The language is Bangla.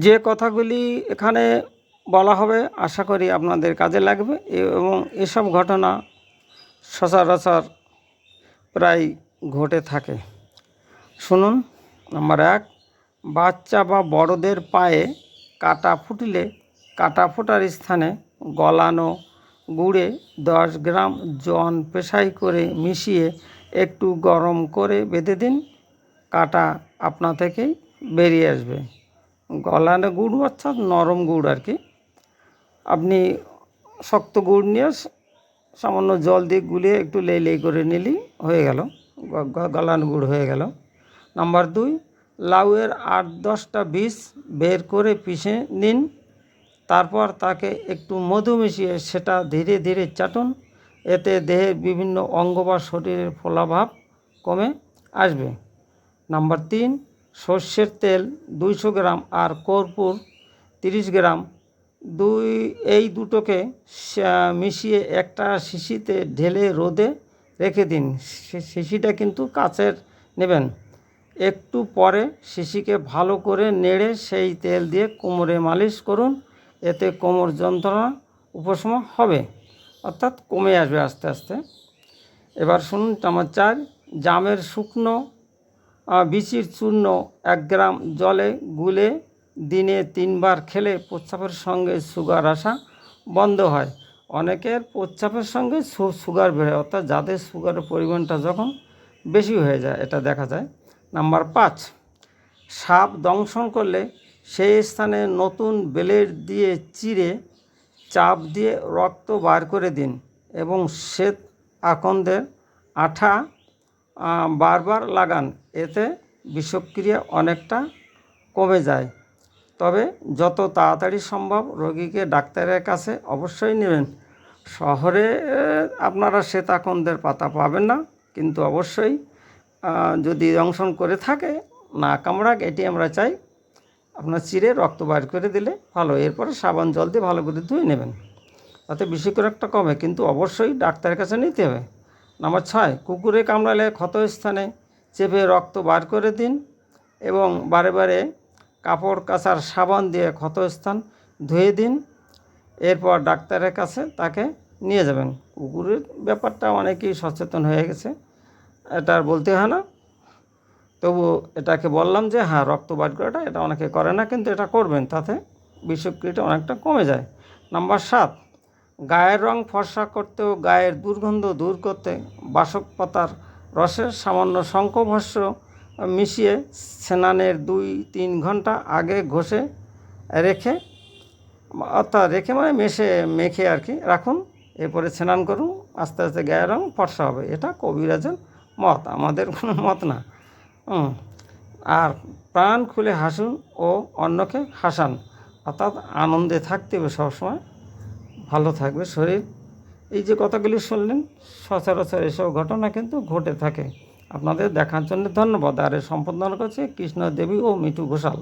যে কথাগুলি এখানে বলা হবে আশা করি আপনাদের কাজে লাগবে এবং এসব ঘটনা সচরাচর প্রায় ঘটে থাকে। শুনুন। নাম্বার 1, বাচ্চা বা বড়দের পায়ে কাটা ফুটলে কাটা ফোটার স্থানে গলানো গুড়ে 10 গ্রাম জন পেশাই করে মিশিয়ে একটু গরম করে বেঁধে দিন। কাটা আপনা থেকেই বেরিয়ে আসবে। গলানো গুড় অর্থাৎ নরম গুড় আর কি। আপনি শক্ত গুড় নিয়ে সামান্য জল দিয়ে গুলিয়ে একটু লেই করে নিলেই হয়ে গেল, গলানো গুড় হয়ে গেল। নাম্বার 2, লাউয়ের 8-10টা বীজ বের করে পিষে নিন। তারপর তাকে একটু মধু মিশিয়ে সেটা ধীরে ধীরে চাটুন। এতে দেহের বিভিন্ন অঙ্গ বা শরীরের ফোলাভাব কমে আসবে। নাম্বার 3, সর্ষের তেল 200 গ্রাম আর কর্পূর 30 গ্রাম এই দুটোকে মিশিয়ে একটা শিশিতে ঢেলে রোদে রেখে দিন। শিশিটা কিন্তু কাচের নেবেন। একটু পরে শিশিকে ভালো করে নেড়ে সেই তেল দিয়ে কোমরে মালিশ করুন। এতে কোমর যন্ত্রণা উপশম হবে, অর্থাৎ কমে আসবে আস্তে আস্তে। এবার শুনুন নাম্বার 4, জামের শুকনো বিচির চূর্ণ 1 গ্রাম জলে গুলে দিনে 3 বার খেলে প্রস্রাবের সঙ্গে সুগার আসা বন্ধ হয়। অনেকের প্রস্রাবের সঙ্গে সুগার বেড়ে, অর্থাৎ যাদের সুগারের পরিমাণটা যখন বেশি হয়ে যায় এটা দেখা যায়। নাম্বার 5, সাপ দংশন করলে সেই স্থানে নতুন ব্লেড দিয়ে চিরে চাপ দিয়ে রক্ত বার করে দিন এবং শ্বেত আকন্দের আঠা বারবার লাগান। এতে বিষক্রিয়া অনেকটা কমে যায়। তবে যত তাড়াতাড়ি সম্ভব রোগীকে ডাক্তারের কাছে অবশ্যই নেবেন। শহরে আপনারা শ্বেত আকন্দের পাতা পাবেন না, কিন্তু অবশ্যই যদি দংশন করে থাকে না কামড়াক, এটি আমরা চাই। আপনার চিরে রক্ত বার করে দিলে ভালো। এরপরে সাবান জল দিয়ে ভালো করে ধুয়ে নেবেন, তাতে বিষক্রিয়াটা কমে, কিন্তু অবশ্যই ডাক্তারের কাছে নিতে হবে। নাম্বার 6, কুকুরে কামড়ালে ক্ষত স্থানে চেপে রক্ত বার করে দিন এবং বারে বারে কাপড় কাচার সাবান দিয়ে ক্ষতস্থান ধুয়ে দিন। এরপর ডাক্তারের কাছে তাকে নিয়ে যাবেন। কুকুরের ব্যাপারটা অনেকেই সচেতন হয়ে গেছে, এটা আর বলতে হয় না। তবু এটাকে বললাম যে হ্যাঁ, রক্ত বার করাটা এটা অনেকে করে না, কিন্তু এটা করবেন, তাতে বিষক্রিয়াটা অনেকটা কমে যায়। নাম্বার 7, গায়ের রং ফর্সা করতে ও গায়ের দুর্গন্ধ দূর করতে বাসক পাতার রসের সামান্য শঙ্খভস্য মিশিয়ে স্নানের 2-3 ঘন্টা আগে ঘষে রেখে, অর্থাৎ রেখে মানে মেখে আর কি রাখুন। এরপরে স্নান করুন, আস্তে আস্তে গায়ের রং ফর্সা হবে। এটা কবিরাজের মত, আমাদের কোনো মত না। আর প্রাণ খুলে হাসুন ও অন্যকে হাসান, অর্থাৎ আনন্দে থাকতে হবে সবসময়, ভালো থাকবে শরীর। এই যে কথাগুলি শুনলেন, সচরাচর এসব ঘটনা কিন্তু ঘটে থাকে। আপনাদের দেখার জন্য ধন্যবাদ। আর সম্পাদনা করছে কৃষ্ণ দেবী ও মিঠু ঘোষাল।